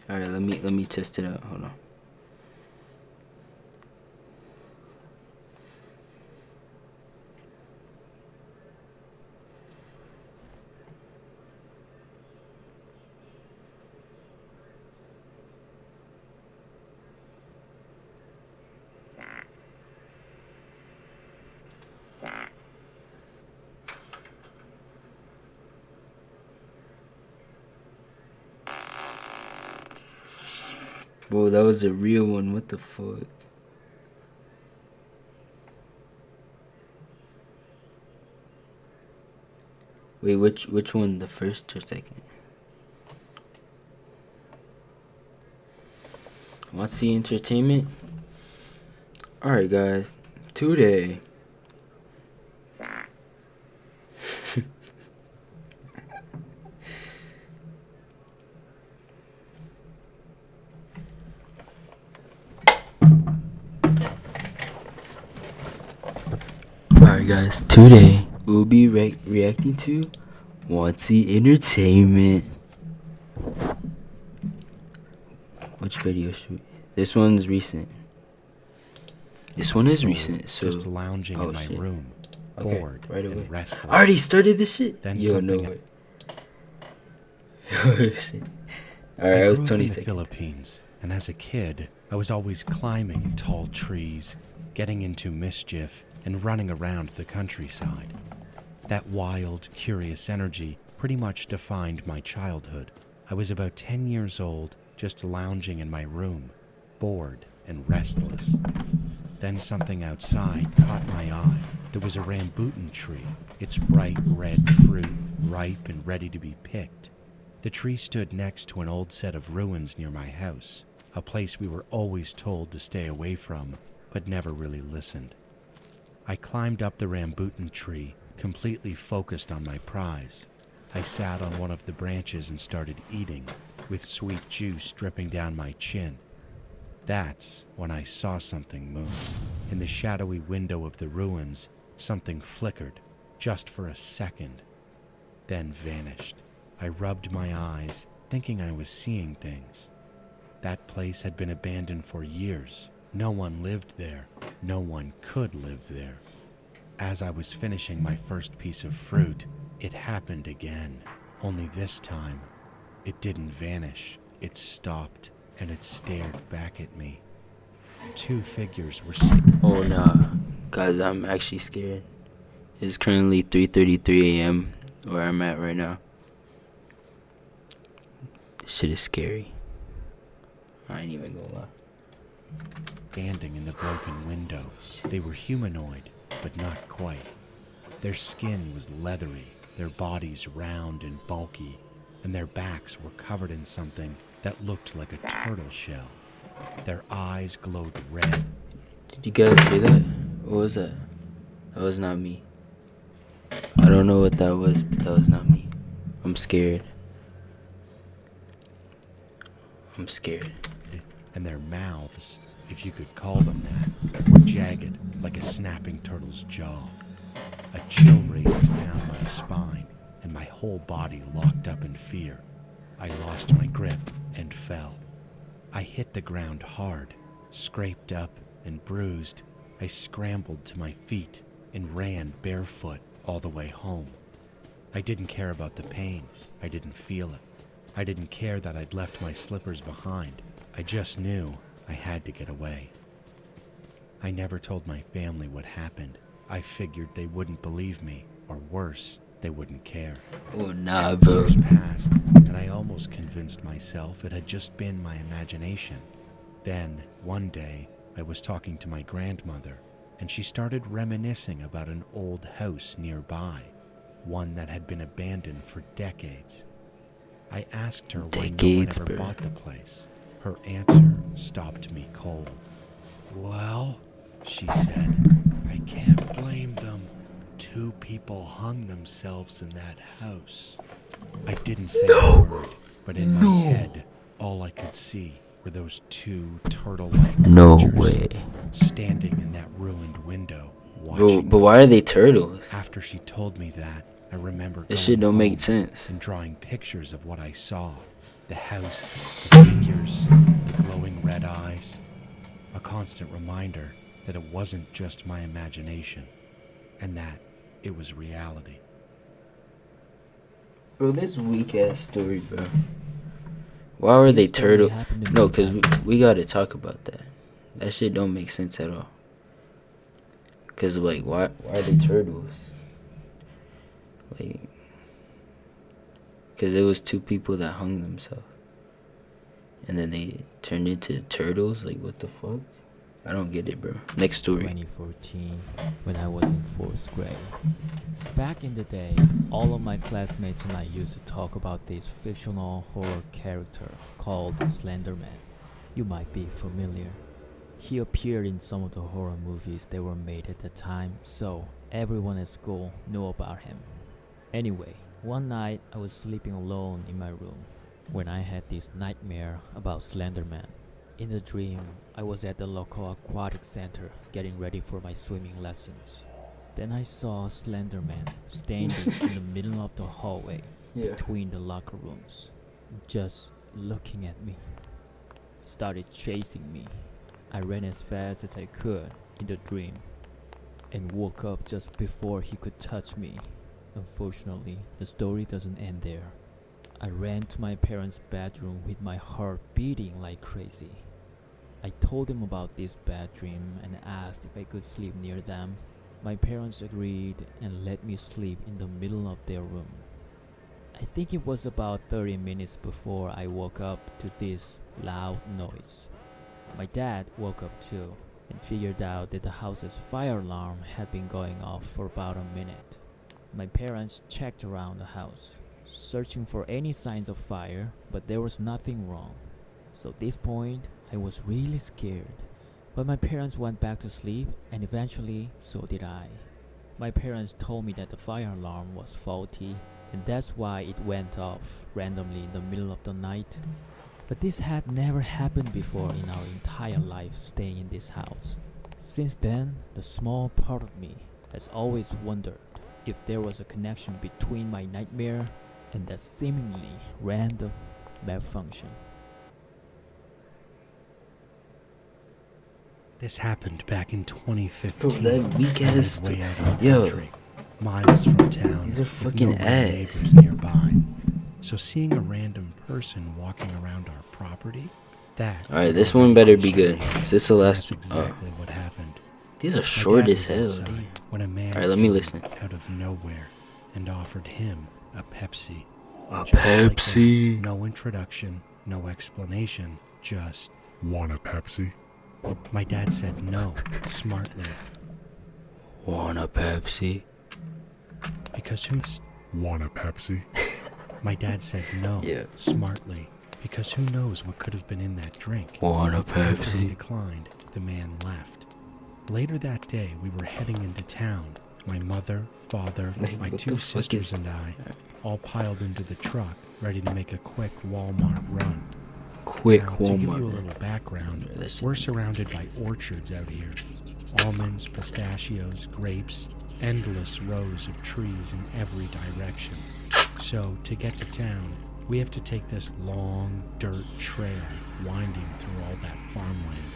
All right, let me test it out. Hold on. Whoa, that was a real one. What the fuck? Wait, which one? The first or second? Want to see entertainment? Alright, guys. Today. Alright, guys. Today, we'll be reacting to Want to see entertainment. Which video should we? This one's recent. This one is recent, so just lounging in my room, okay, bored right away. and restless. I already started this shit. Then Yo, something. no way. Alright, I it was grew up 20 in the seconds. Philippines, and as a kid, I was always climbing tall trees, getting into mischief, and running around the countryside. That wild, curious energy pretty much defined my childhood. I was about 10 years old, just lounging in my room, bored and restless. Then something outside caught my eye. There was a rambutan tree, its bright red fruit ripe and ready to be picked. The tree stood next to an old set of ruins near my house, a place we were always told to stay away from, but never really listened. I climbed up the rambutan tree, completely focused on my prize. I sat on one of the branches and started eating, with sweet juice dripping down my chin. That's when I saw something move. In the shadowy window of the ruins, something flickered, just for a second, then vanished. I rubbed my eyes, thinking I was seeing things. That place had been abandoned for years. No one lived there. No one could live there. As I was finishing my first piece of fruit, it happened again. Only this time, it didn't vanish. It stopped, and it stared back at me. Two figures were... Oh, nah. Guys, I'm actually scared. It's currently 3:33 a.m. where I'm at right now. This shit is scary. I ain't even gonna lie. Standing in the broken window. They were humanoid, but not quite. Their skin was leathery, their bodies round and bulky, and their backs were covered in something that looked like a turtle shell. Their eyes glowed red. Did you guys hear that? What was that? That was not me. I don't know what that was, but that was not me. I'm scared. I'm scared. And their mouths, if you could call them that, were jagged like a snapping turtle's jaw. A chill raced down my spine, and my whole body locked up in fear. I lost my grip and fell. I hit the ground hard, scraped up and bruised. I scrambled to my feet and ran barefoot all the way home. I didn't care about the pain. I didn't feel it. I didn't care that I'd left my slippers behind. I just knew I had to get away. I never told my family what happened. I figured they wouldn't believe me, or worse, they wouldn't care. Oh, nah, bro. Years passed, and I almost convinced myself it had just been my imagination. Then, one day, I was talking to my grandmother, and she started reminiscing about an old house nearby, one that had been abandoned for decades. I asked her why no one ever bought the place. Her answer stopped me cold. "Well," she said, "I can't blame them. 2 people hung themselves in that house." I didn't say a word, but in my head, all I could see were those two turtle-like No creatures way. standing in that ruined window Bro, watching but us. why are they turtles? After she told me that, I remember This going shit don't make home sense. and drawing pictures of what I saw. The house, the figures, the glowing red eyes. A constant reminder that it wasn't just my imagination, and that it was reality. Bro, this weak ass story, bro. Why were they This story turtle? happened to No, me cause back we gotta talk about that. That shit don't make sense at all. Cause like, why are they turtles? Like, cause it was two people that hung themselves, and then they turned into turtles. Like, what the fuck? I don't get it, bro. Next story. 2014, when I was in 4th grade. Back in the day, all of my classmates and I used to talk about this fictional horror character called Slenderman. You might be familiar. He appeared in some of the horror movies that were made at the time, so everyone at school knew about him. Anyway, one night I was sleeping alone in my room when I had this nightmare about Slenderman. In the dream, I was at the local aquatic center getting ready for my swimming lessons. Then I saw Slenderman standing in the middle of the hallway between the locker rooms, just looking at me. Started chasing me. I ran as fast as I could in the dream and woke up just before he could touch me. Unfortunately, the story doesn't end there. I ran to my parents' bedroom with my heart beating like crazy. I told them about this bad dream and asked if I could sleep near them. My parents agreed and let me sleep in the middle of their room. I think it was about 30 minutes before I woke up to this loud noise. My dad woke up too and figured out that the house's fire alarm had been going off for about a minute. My parents checked around the house, searching for any signs of fire, but there was nothing wrong. So at this point, I was really scared. But my parents went back to sleep, and eventually, so did I. My parents told me that the fire alarm was faulty, and that's why it went off randomly in the middle of the night. But this had never happened before in our entire life staying in this house. Since then, the small part of me has always wondered if there was a connection between my nightmare and that seemingly random malfunction. This happened back in 2015. Bro, that weak I ass lived way out in the Yo. country, miles from town. These are with fucking no real ass. neighbors nearby. So seeing a random person walking around our property, that. Alright, this one better be good. Is this the last? That's exactly what happened. These are My short dad as was hell. outside Dude. when a man Alright, let me came listen. out of nowhere and offered him a Pepsi. A Just like that, Pepsi. no introduction, no explanation, just. Want a Pepsi? My dad said no, smartly, Want a Pepsi? because who? Want a Pepsi? My dad said no, Yeah. smartly, because who knows what could have been in that drink. Want a After he Pepsi? declined, the man left. Later that day, we were heading into town. My mother, father, Like, my what two the fuck sisters, is- and I all piled into the truck, ready to make a quick Walmart run. Quick Now, to give you a Walmart. little background, Yeah, that shit- we're surrounded by orchards out here. Almonds, pistachios, grapes, endless rows of trees in every direction. So, to get to town, we have to take this long dirt trail winding through all that farmland.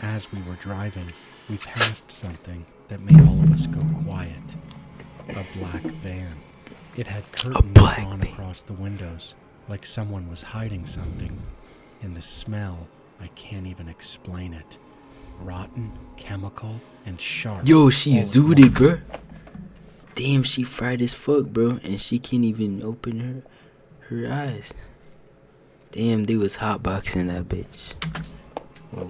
As we were driving, we passed something that made all of us go quiet. A black van. It had curtains black drawn van. across the windows, like someone was hiding something. And the smell, I can't even explain it. Rotten, chemical, and sharp. Yo, she all at zooted, once. bro. Damn, she fried as fuck, bro, and she can't even open her eyes. Damn, they was hotboxing that bitch.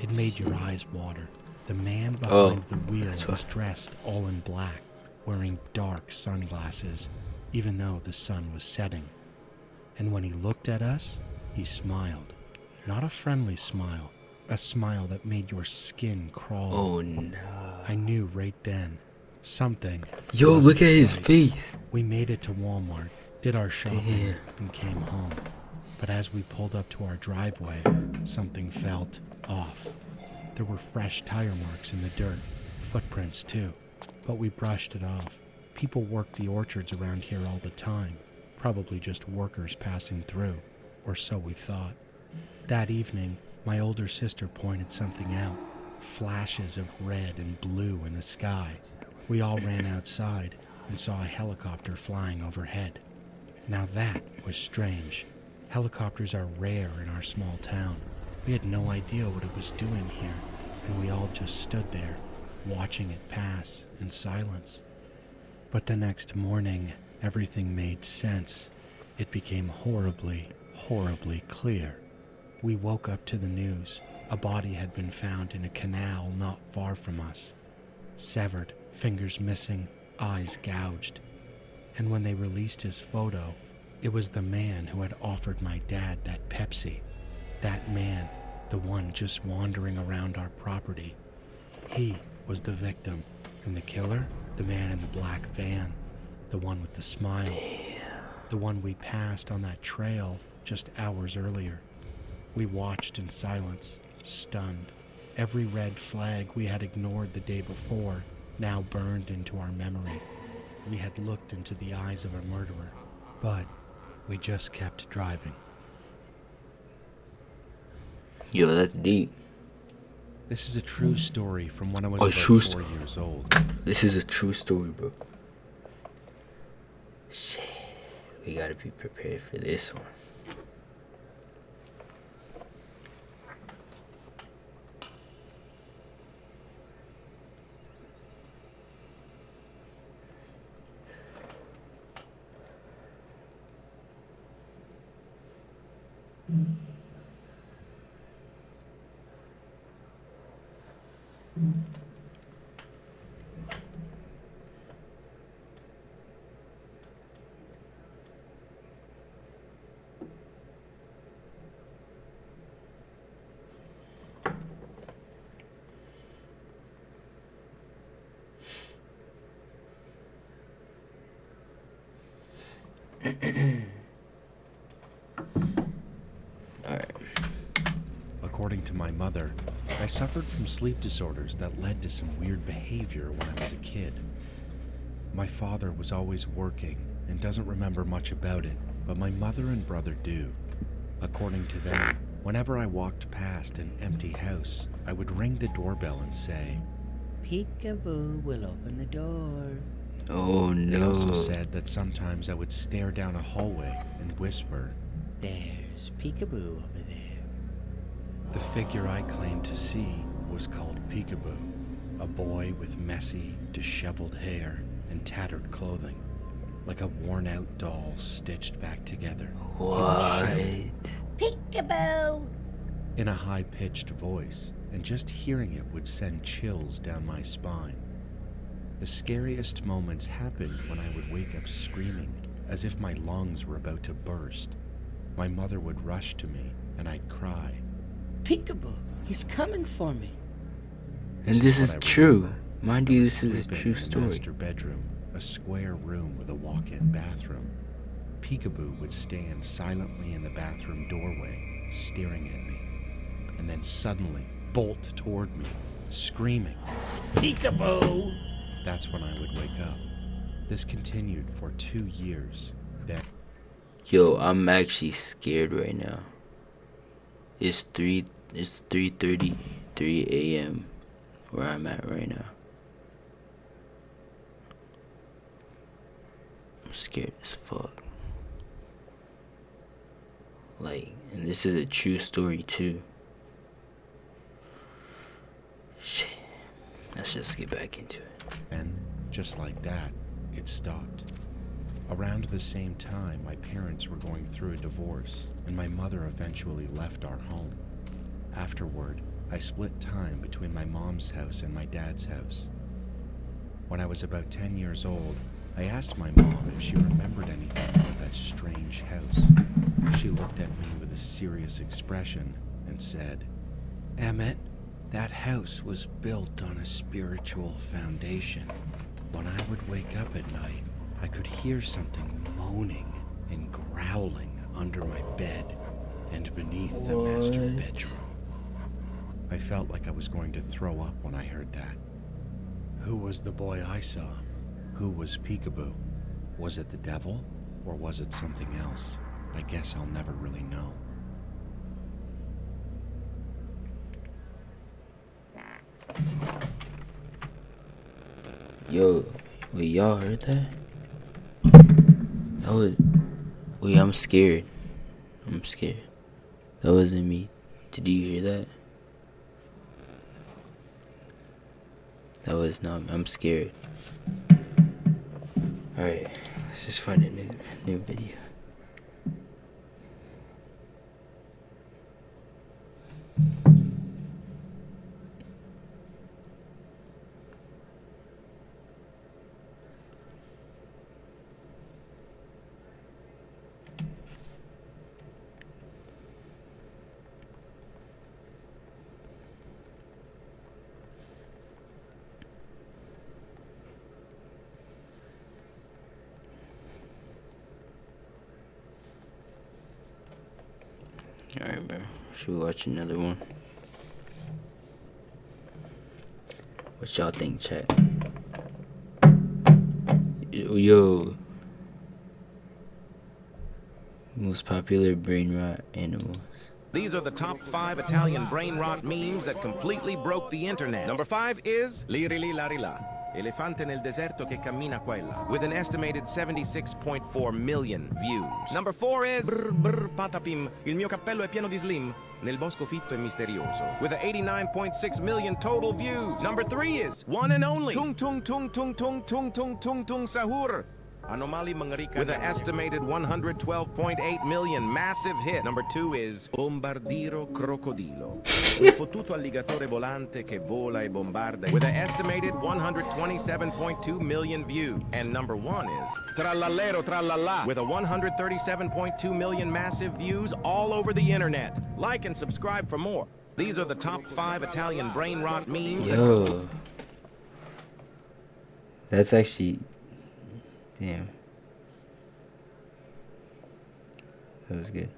It made your eyes water. The man Oh, behind the wheel that's was why. dressed all in black, wearing dark sunglasses, even though the sun was setting. And when he looked at us, he smiled. Not a friendly smile, a smile that made your skin crawl. Oh no. I knew right then. Something. Yo, wasn't look at his right. face. We made it to Walmart, did our shopping, Damn. and came home. But as we pulled up to our driveway, something felt off. There were fresh tire marks in the dirt, footprints too, but we brushed it off. People work the orchards around here all the time, probably just workers passing through, or so we thought. That evening, my older sister pointed something out, flashes of red and blue in the sky. We all ran outside and saw a helicopter flying overhead. Now that was strange. Helicopters are rare in our small town. We had no idea what it was doing here, and we all just stood there, watching it pass in silence. But the next morning, everything made sense. It became horribly, horribly clear. We woke up to the news. A body had been found in a canal not far from us. Severed, fingers missing, eyes gouged. And when they released his photo, it was the man who had offered my dad that Pepsi. That man, the one just wandering around our property. He was the victim. And the killer? The man in the black van. The one with the smile. The one we passed on that trail just hours earlier. We watched in silence, stunned. Every red flag we had ignored the day before now burned into our memory. We had looked into the eyes of a murderer, but we just kept driving. Yo, that's deep. This is a true story from when I was Oh, about true 4 years old. This is a true story, bro. Shit. We gotta be prepared for this one. According to my mother, I suffered from sleep disorders that led to some weird behavior when I was a kid. My father was always working and doesn't remember much about it, but my mother and brother do. According to them, whenever I walked past an empty house, I would ring the doorbell and say, "Peekaboo will open the door." Oh They no. also said that sometimes I would stare down a hallway and whisper, "There's Peekaboo over there." The figure I claimed to see was called Peekaboo, a boy with messy, disheveled hair and tattered clothing, like a worn-out doll stitched back together. He would What? shout Peekaboo! in a high-pitched voice, and just hearing it would send chills down my spine. The scariest moments happened when I would wake up screaming, as if my lungs were about to burst. My mother would rush to me, and I'd cry. Peekaboo! He's coming for me. And this what is I true. remember. Mind I you, was this is a sleeping true in the story. master bedroom, a square room with a walk-in bathroom. Peekaboo would stand silently in the bathroom doorway, staring at me, and then suddenly bolt toward me, screaming, "Peekaboo!" That's when I would wake up. This continued for 2 years. Then, Yo, I'm actually scared right now. It's 3:33 a.m. where I'm at right now. I'm scared as fuck. Like, and this is a true story too. Shit. Let's just get back into it. just like that, it stopped. Around the same time, my parents were going through a divorce, and my mother eventually left our home. Afterward, I split time between my mom's house and my dad's house. When I was about 10 years old, I asked my mom if she remembered anything about that strange house. She looked at me with a serious expression and said, "Emmett, that house was built on a spiritual foundation. When I would wake up at night, I could hear something moaning and growling under my bed. and beneath the master What? bedroom. I felt like I was going to throw up when I heard that. Who was the boy I saw? Who was Peekaboo? Was it the devil, or was it something else? I guess I'll never really know. Yo, wait, y'all heard that? That was. Wait, I'm scared. I'm scared. That wasn't me. Did you hear that? That was not me. I'm scared. Alright, let's just find a new video. Alright, bro. Should we watch another one? What y'all think, chat? Yo. Most popular brain rot animals. These are the top 5 Italian brain rot memes that completely broke the internet. Number 5 is Lirili Larila, elefante nel deserto che cammina qua e là, with an estimated 76.4 million views. Number 4 is Brr Brr Patapim, il mio cappello è pieno di slim, nel bosco fitto e misterioso, with 89.6 million total views. Number 3 is one and only Tung Tung Tung Tung Tung Tung Tung Tung Tung Sahur, Anomali Mangarica, with an estimated 112.8 million massive hit. Number 2 is Bombardiro Crocodilo, un fottuto alligatore volante che vola e bombarda, with an estimated 127.2 million views. And number 1 is Trallallero Trallalla, with a 137.2 million massive views all over the internet. Like and subscribe for more. These are the top 5 Italian brain rot memes. Yo. That's actually. Damn. That was good.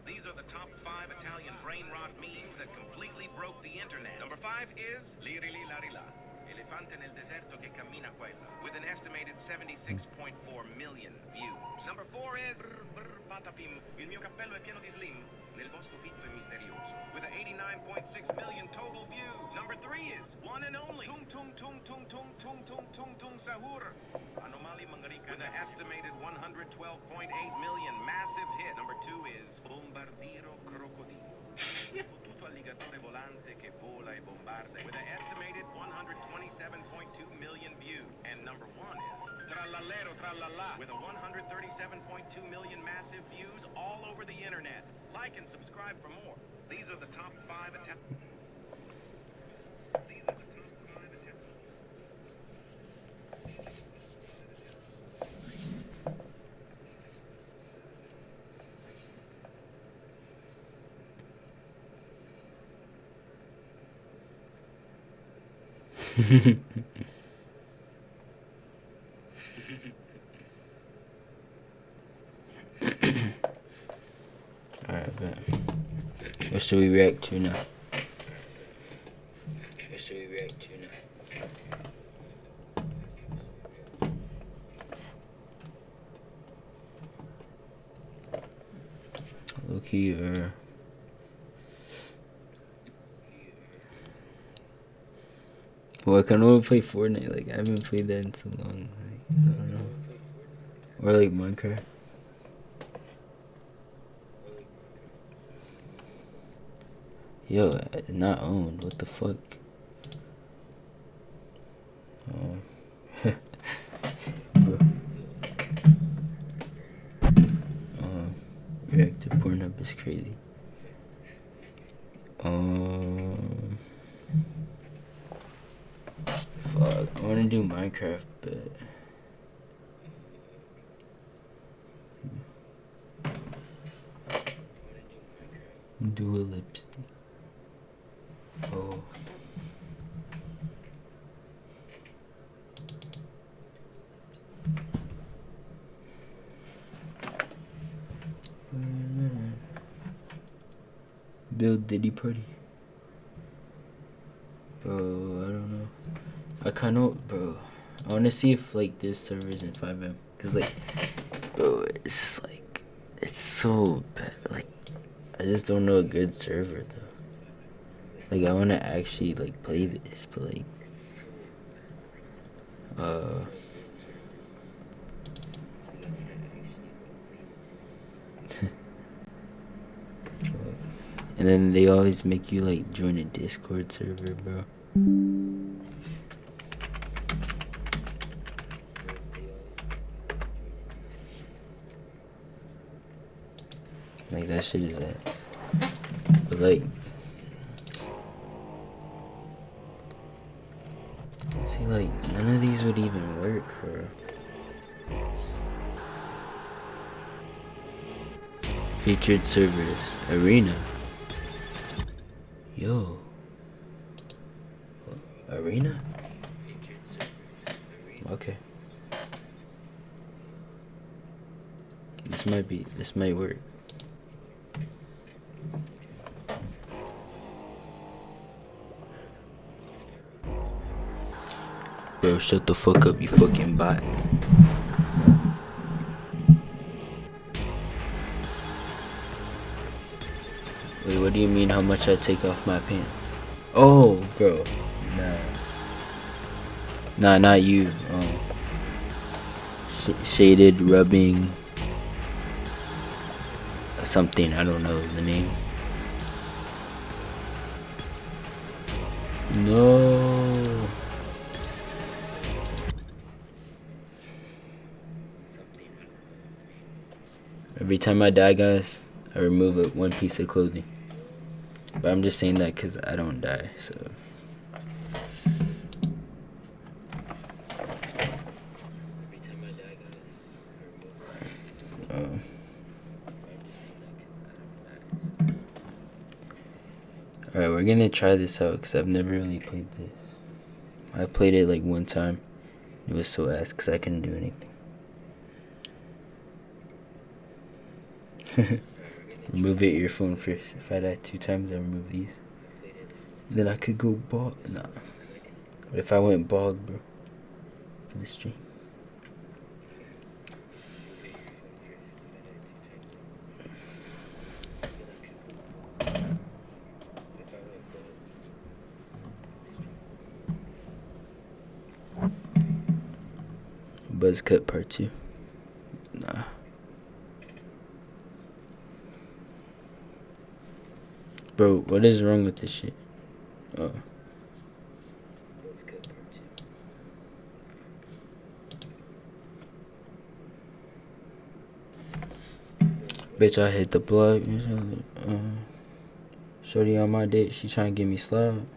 These are the top 5 Italian brain rot memes that completely broke the internet. Number 5 is Lirili Larila, elefante nel deserto che cammina qua e là, with an estimated 76.4 million views. Number 4 is Brr Brr Patapim, il mio cappello è pieno di slim, nel bosco fitto e misterioso, with an 89.6 million total views. Number 3 is one and only Tung Tung Tung Tung Tung Tung Tung Tung Tung Sahur, Anomali Mangarica, with an estimated 112.8 million massive hit. Number 2 is Bombardiro Crocodilo, un fottuto alligatore volante che vola e bombarda, with an estimated 127.2 million views. And number 1 is Trallallero Trallalla, with a 137.2 million massive views all over the internet. Like and subscribe for more. These are the top 5 These are the top 5 Italian. Alright, bet. What should we react to now? Loki or... Well, I can only play Fortnite. Like, I haven't played that in so long. Like, I don't know. Or like Minecraft. Yo, not owned. What the fuck? Oh. React to Pornhub is crazy. Fuck. I wanna do Minecraft, but do a lipstick. Oh. Build Diddy Party. Bro, I don't know. I kind of, bro. I want to see if like there's servers in 5M. Cause like, bro, it's just like, it's so bad. Like, I just don't know a good server though. Like, I want to actually like play this, but like, and then they always make you like join a Discord server, bro. Like, that shit is that. But like, see, like, none of these would even work for featured servers. Arena. Yo. Arena? Okay. This might work. Bro, shut the fuck up, you fucking bot. Wait, what do you mean how much I take off my pants? Oh, bro. Nah. Nah, not you. Shaded rubbing. Something, I don't know the name. No. Every time I die, guys, I remove one piece of clothing. But I'm just saying that because I don't die, so. Alright, we're gonna try this out because I've never really played this. I played it like one time. It was so ass because I couldn't do anything. Remove your earphone first. If I die 2 times, I remove these. Then I could go bald. Nah. What if I went bald, bro? For the stream. Buzz cut part 2. Nah. Bro, what is wrong with this shit? Oh. Bitch, I hit the plug. Shorty on my dick, she trying to get me slapped.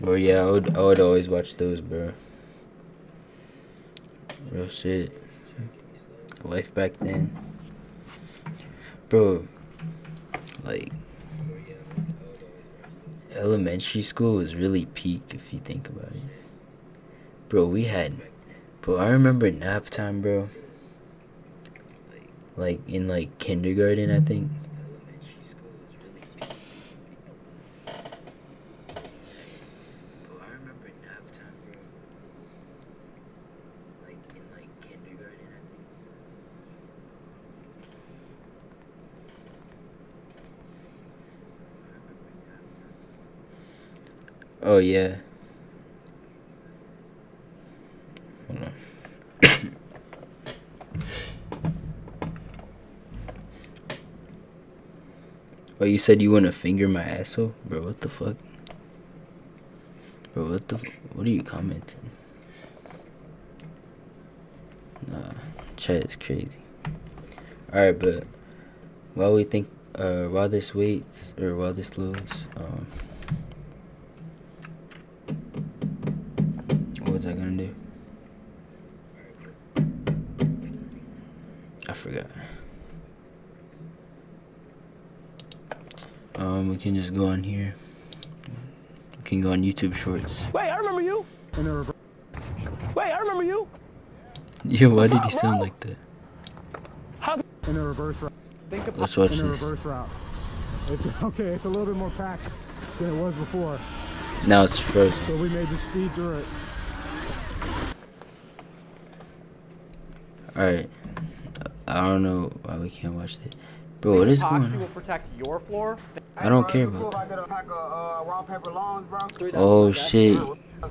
Bro, yeah, I would always watch those, bro. Real shit. Life back then. Bro, like, elementary school was really peak if you think about it. Bro, I remember nap time, bro. Like in like kindergarten, I think. Oh yeah. Hold on. Oh, you said you want to finger my asshole? Bro, what the fuck? Bro, what are you commenting? Nah, chat is crazy. Alright, but while this waits, or while this loads, what was I gonna do? I forgot. We can just go on here. We can go on YouTube Shorts. Wait, I remember you. Wait, I remember you. Yeah, why did he sound like that? In a reverse route. Let's watch In a this. reverse route. It's okay. It's a little bit more packed than it was before, Now it's frozen. so we may just speed through it. Alright. I don't know why we can't watch this. Bro, what is going Epoxy will on? protect your floor. I don't care about that. I get a pack of raw paper longs, bro. Oh shit.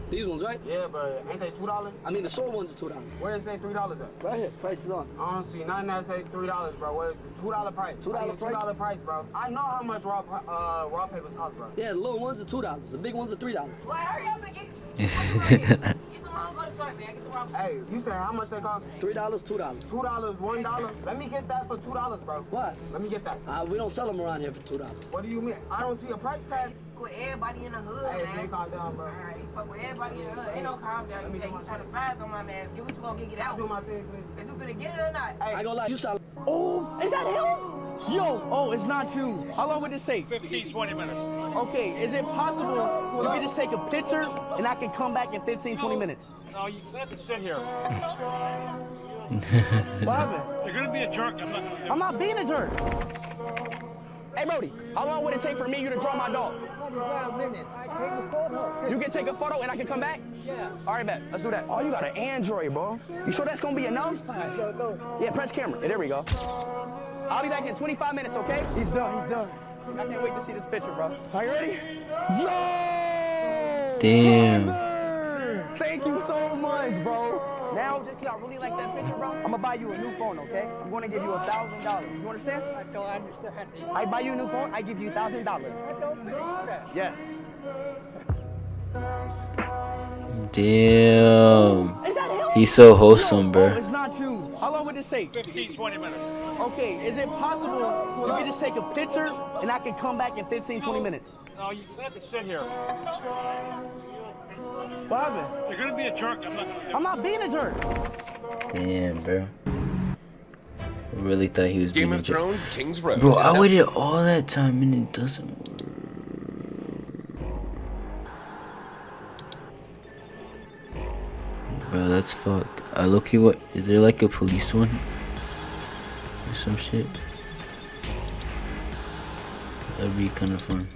These ones, right? Yeah, but ain't they $2? I mean, the short ones are $2. Where it say $3 at? Right here, price is on. I don't see nothing that say $3, bro. What the $2 price? $2 price, bro. I know how much raw papers cost, bro. Yeah, the little ones are $2. The big ones are $3. Well, hurry up and get the wrong go to short, man. Get the wrong. Hey, you say how much they cost? $3, $2. $2, $1. Let me get that for $2, bro. What? Let me get that. We don't sell them around here for $2. What do you mean? I don't see a price tag. With everybody in the hood, Hey, man. stay calm down, bro. Alright, you fuck with everybody in the hood. Ain't no calm down. You trying to spaz on my man. Get what you gonna get out. Do my thing, please. Is you finna get it or not? Hey, I ain't gonna lie, you sound. Oh, is that him? Yo, oh, it's not you. How long would this take? 15, 20 minutes. Okay, is it possible we could just take a picture and I can come back in 15, 20 minutes? No, you have to sit here. What happened? You're gonna be a jerk. I'm not being a jerk. Hey, Brody, how long would it take for me you to draw my dog? 45 minutes. I take a photo. You can take a photo and I can come back? Yeah. All right, bet. Let's do that. Oh, you got an Android, bro. You sure that's gonna be enough? Go. Yeah, press camera. Yeah, there we go. I'll be back in 25 minutes, okay? He's done. I can't wait to see this picture, bro. Are you ready? Yo! Damn. Brother! Thank you so much, bro. Now, just 'cause I really like that picture, bro, I'm gonna buy you a new phone, okay? I'm gonna give you $1,000. You understand? I don't understand. I buy you a new phone, I give you $1,000. I don't believe that. Yes. Damn. Is that him? He's so wholesome, Oh, bro. it's not you. How long would this take? 15, 20 minutes. Okay, is it possible we could just take a picture and I can come back in 15, 20 minutes? No, you have to sit here. What happened? You're gonna be a jerk. I'm not being a jerk. Damn, bro. I really thought he was being Game a of jerk. Thrones, King's Road. Bro, is I now- waited all that time and it doesn't work. Bro, that's fucked. Loki, what? Is there like a police one? Or some shit? That'd be kind of fun.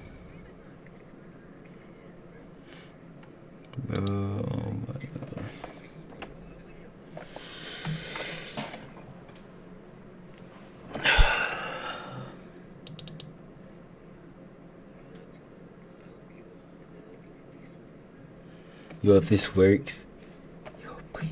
Bro, oh my god. Yo, if this works. Yo, please.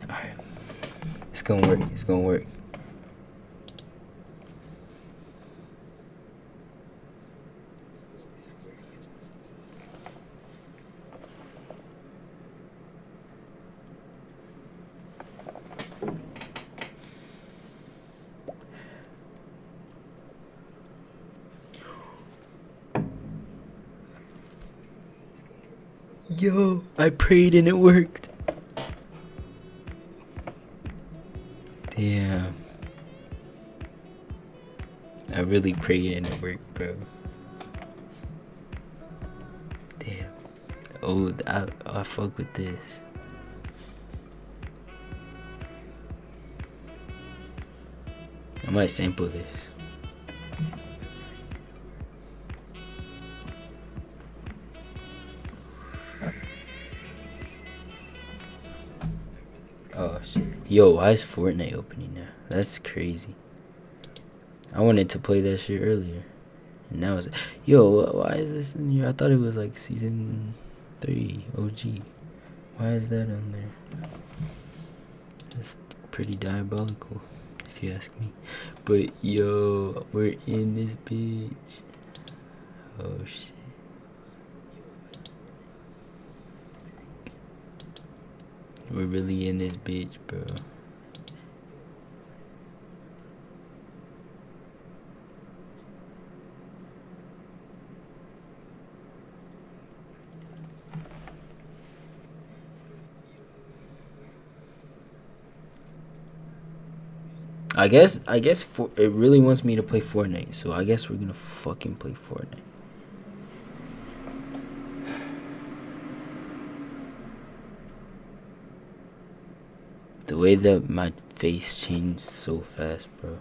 Alright. It's gonna work. It's gonna work. Yo, I prayed and it worked. Damn. I really prayed and it worked, bro. Damn. Oh, I fuck with this. I might sample this. Oh shit. Yo, why is Fortnite opening now? That's crazy. I wanted to play that shit earlier. And now it's... Yo, why is this in here? I thought it was like season 3 OG. Why is that on there? That's pretty diabolical, if you ask me. But yo, we're in this bitch. Oh shit. We're really in this bitch, bro. I guess for it really wants me to play Fortnite, so I guess we're gonna fucking play Fortnite. The way that my face changed so fast, bro.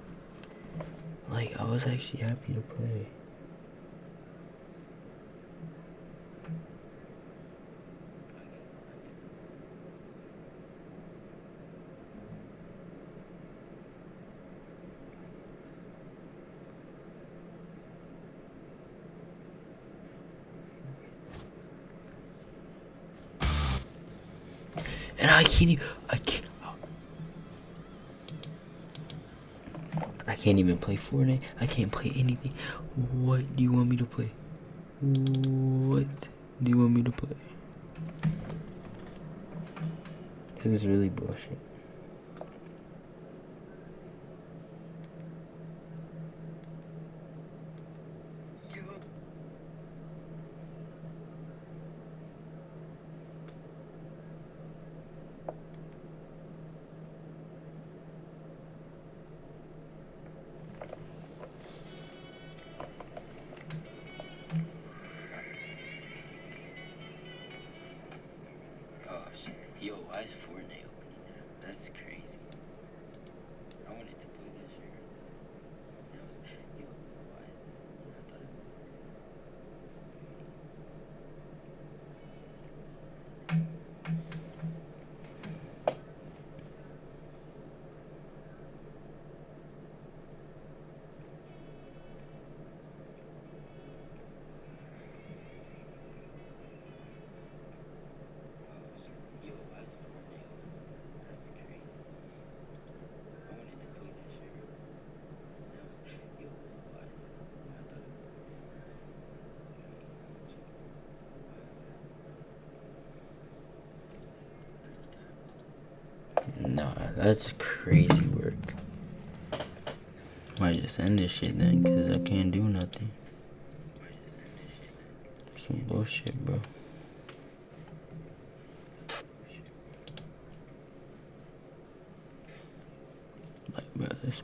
Like, I was actually happy to play. And I can't even play Fortnite. I can't play anything. What do you want me to play? What do you want me to play? This is really bullshit. Yo, why is Fortnite opening now? That's crazy. I wanted to play this year. Yo, why is this? I thought it Nah, that's crazy work. Might just end this shit then, cause I can't do nothing. Some bullshit, bro. Like, bro, this